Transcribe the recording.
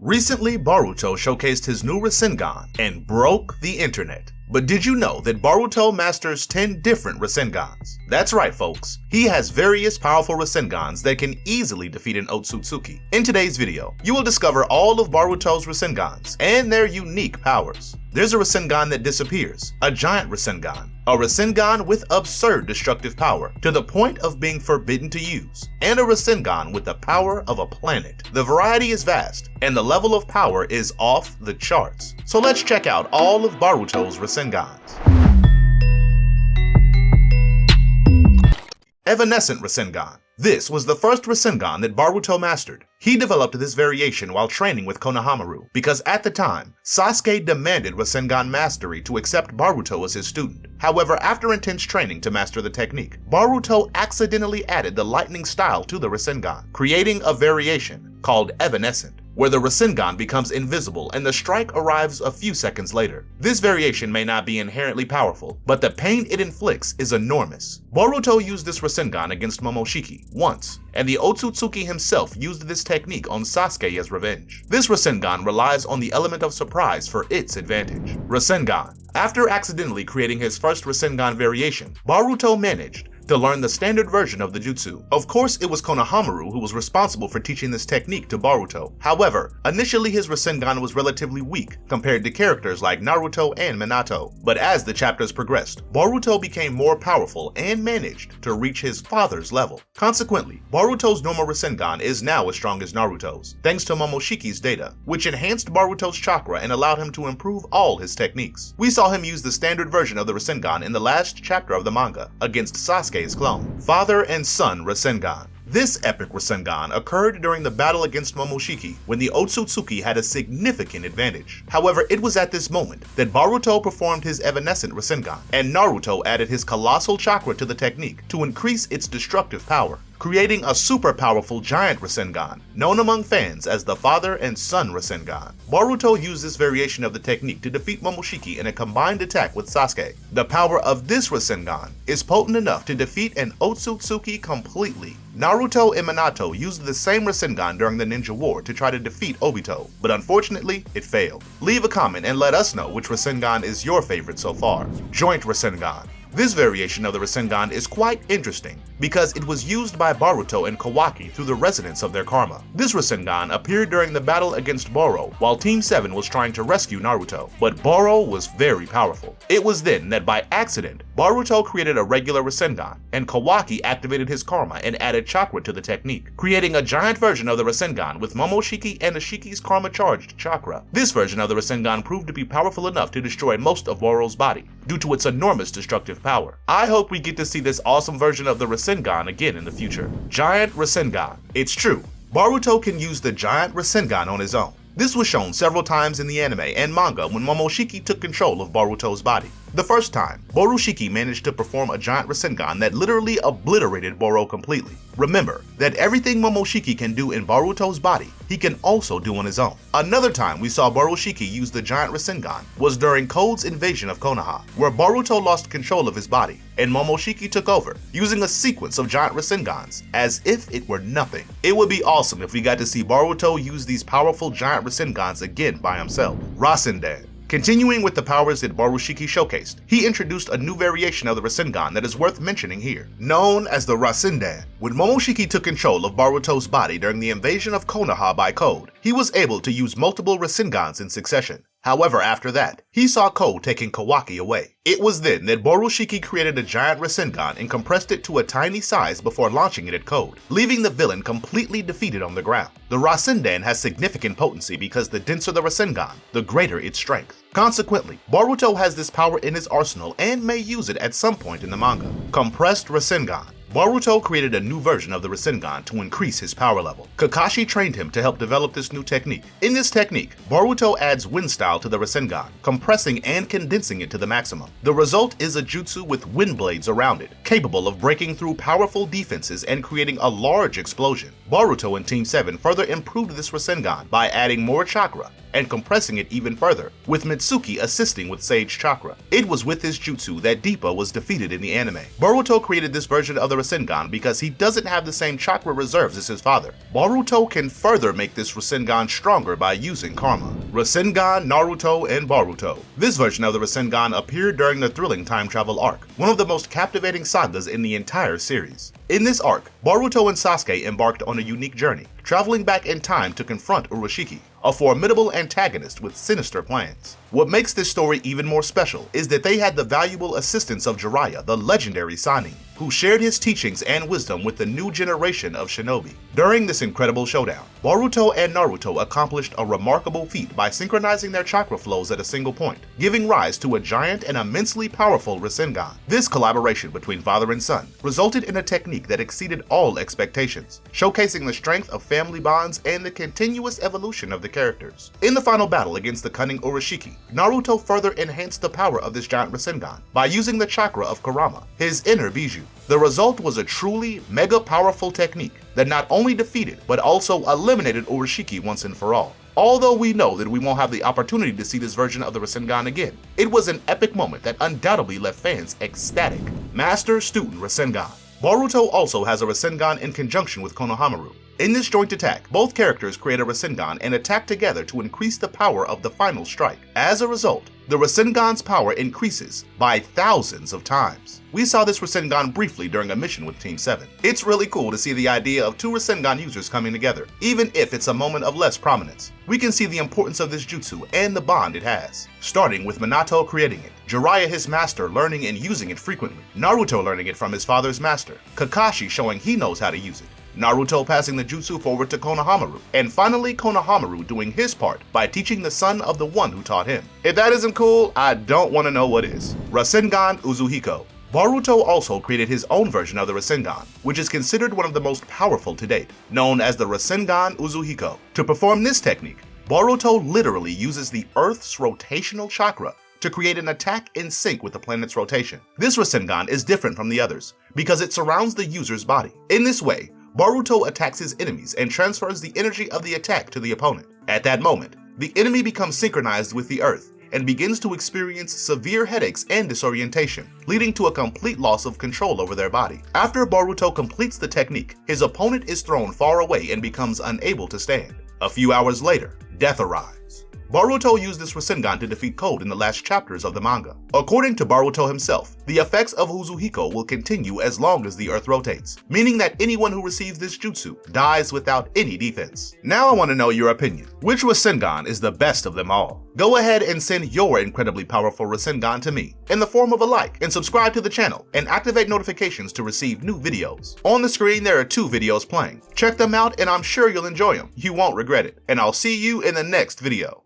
Recently, Boruto showcased his new Rasengan and broke the internet. But did you know that Boruto masters 10 different Rasengans? That's right, folks. He has various powerful Rasengans that can easily defeat an Otsutsuki. In today's video, you will discover all of Boruto's Rasengans and their unique powers. There's a Rasengan that disappears, a giant Rasengan, a Rasengan with absurd destructive power to the point of being forbidden to use, and a Rasengan with the power of a planet. The variety is vast, and the level of power is off the charts. So let's check out all of Boruto's Rasengans. Evanescent Rasengan. This was the first Rasengan that Boruto mastered. He developed this variation while training with Konohamaru because at the time, Sasuke demanded Rasengan mastery to accept Boruto as his student. However, after intense training to master the technique, Boruto accidentally added the lightning style to the Rasengan, creating a variation called Evanescent, where the Rasengan becomes invisible and the strike arrives a few seconds later. This variation may not be inherently powerful, but the pain it inflicts is enormous. Boruto used this Rasengan against Momoshiki once, and the Otsutsuki himself used this technique on Sasuke as revenge. This Rasengan relies on the element of surprise for its advantage. Rasengan. After accidentally creating his first Rasengan variation, Boruto managed to learn the standard version of the jutsu. Of course, it was Konohamaru who was responsible for teaching this technique to Boruto. However, initially his Rasengan was relatively weak compared to characters like Naruto and Minato. But as the chapters progressed, Boruto became more powerful and managed to reach his father's level. Consequently, Boruto's normal Rasengan is now as strong as Naruto's, thanks to Momoshiki's data, which enhanced Boruto's chakra and allowed him to improve all his techniques. We saw him use the standard version of the Rasengan in the last chapter of the manga against Sasuke's clone, Father and Son Rasengan. This epic Rasengan occurred during the battle against Momoshiki when the Otsutsuki had a significant advantage. However, it was at this moment that Boruto performed his evanescent Rasengan, and Naruto added his colossal chakra to the technique to increase its destructive power, creating a super powerful giant Rasengan, known among fans as the Father and Son Rasengan. Boruto used this variation of the technique to defeat Momoshiki in a combined attack with Sasuke. The power of this Rasengan is potent enough to defeat an Otsutsuki completely. Naruto and Minato used the same Rasengan during the Ninja War to try to defeat Obito, but unfortunately, it failed. Leave a comment and let us know which Rasengan is your favorite so far. Joint Rasengan. This variation of the Rasengan is quite interesting because it was used by Boruto and Kawaki through the resonance of their karma. This Rasengan appeared during the battle against Boro while Team 7 was trying to rescue Naruto, but Boro was very powerful. It was then that by accident, Boruto created a regular Rasengan, and Kawaki activated his karma and added chakra to the technique, creating a giant version of the Rasengan with Momoshiki and Ishiki's karma-charged chakra. This version of the Rasengan proved to be powerful enough to destroy most of Boro's body due to its enormous destructive power. I hope we get to see this awesome version of the Rasengan again in the future. Giant Rasengan. It's true, Boruto can use the giant Rasengan on his own. This was shown several times in the anime and manga when Momoshiki took control of Boruto's body. The first time, Borushiki managed to perform a giant Rasengan that literally obliterated Boro completely. Remember that everything Momoshiki can do in Boruto's body, he can also do on his own. Another time we saw Borushiki use the giant Rasengan was during Code's invasion of Konoha, where Boruto lost control of his body, and Momoshiki took over, using a sequence of giant Rasengans as if it were nothing. It would be awesome if we got to see Boruto use these powerful giant Rasengans again by himself. Rasengan. Continuing with the powers that Borushiki showcased, he introduced a new variation of the Rasengan that is worth mentioning here, known as the Rasengan. When Momoshiki took control of Boruto's body during the invasion of Konoha by Code, he was able to use multiple Rasengans in succession. However, after that, he saw Code taking Kawaki away. It was then that Borushiki created a giant Rasengan and compressed it to a tiny size before launching it at Code, leaving the villain completely defeated on the ground. The Rasengan has significant potency because the denser the Rasengan, the greater its strength. Consequently, Boruto has this power in his arsenal and may use it at some point in the manga. Compressed Rasengan. Boruto created a new version of the Rasengan to increase his power level. Kakashi trained him to help develop this new technique. In this technique, Boruto adds wind style to the Rasengan, compressing and condensing it to the maximum. The result is a jutsu with wind blades around it, capable of breaking through powerful defenses and creating a large explosion. Boruto and Team 7 further improved this Rasengan by adding more chakra and compressing it even further, with Mitsuki assisting with Sage Chakra. It was with this jutsu that Deepa was defeated in the anime. Boruto created this version of the Rasengan because he doesn't have the same chakra reserves as his father. Boruto can further make this Rasengan stronger by using karma. Rasengan, Naruto, and Boruto. This version of the Rasengan appeared during the thrilling time travel arc, one of the most captivating sagas in the entire series. In this arc, Boruto and Sasuke embarked on a unique journey, traveling back in time to confront Urashiki, a formidable antagonist with sinister plans. What makes this story even more special is that they had the valuable assistance of Jiraiya, the legendary Sannin, who shared his teachings and wisdom with the new generation of shinobi. During this incredible showdown, Boruto and Naruto accomplished a remarkable feat by synchronizing their chakra flows at a single point, giving rise to a giant and immensely powerful Rasengan. This collaboration between father and son resulted in a technique that exceeded all expectations, showcasing the strength of family bonds and the continuous evolution of the characters. In the final battle against the cunning Urashiki, Naruto further enhanced the power of this giant Rasengan by using the chakra of Kurama, his inner Biju. The result was a truly mega powerful technique that not only defeated but also eliminated Urashiki once and for all. Although we know that we won't have the opportunity to see this version of the Rasengan again, it was an epic moment that undoubtedly left fans ecstatic. Master-student Rasengan. Boruto also has a Rasengan in conjunction with Konohamaru. In this joint attack, both characters create a Rasengan and attack together to increase the power of the final strike. As a result, the Rasengan's power increases by thousands of times. We saw this Rasengan briefly during a mission with Team 7. It's really cool to see the idea of two Rasengan users coming together, even if it's a moment of less prominence. We can see the importance of this jutsu and the bond it has, starting with Minato creating it, Jiraiya his master learning and using it frequently, Naruto learning it from his father's master, Kakashi showing he knows how to use it, Naruto passing the jutsu forward to Konohamaru, and finally Konohamaru doing his part by teaching the son of the one who taught him. If that isn't cool, I don't want to know what is. Rasengan Uzuhiko. Boruto also created his own version of the Rasengan, which is considered one of the most powerful to date, known as the Rasengan Uzuhiko. To perform this technique, Boruto literally uses the Earth's rotational chakra to create an attack in sync with the planet's rotation. This Rasengan is different from the others because it surrounds the user's body. In this way, Boruto attacks his enemies and transfers the energy of the attack to the opponent. At that moment, the enemy becomes synchronized with the Earth and begins to experience severe headaches and disorientation, leading to a complete loss of control over their body. After Boruto completes the technique, his opponent is thrown far away and becomes unable to stand. A few hours later, death arrives. Boruto used this Rasengan to defeat Code in the last chapters of the manga. According to Boruto himself, the effects of Uzuhiko will continue as long as the Earth rotates, meaning that anyone who receives this jutsu dies without any defense. Now I want to know your opinion. Which Rasengan is the best of them all? Go ahead and send your incredibly powerful Rasengan to me in the form of a like, and subscribe to the channel and activate notifications to receive new videos. On the screen there are 2 videos playing. Check them out and I'm sure you'll enjoy them. You won't regret it. And I'll see you in the next video.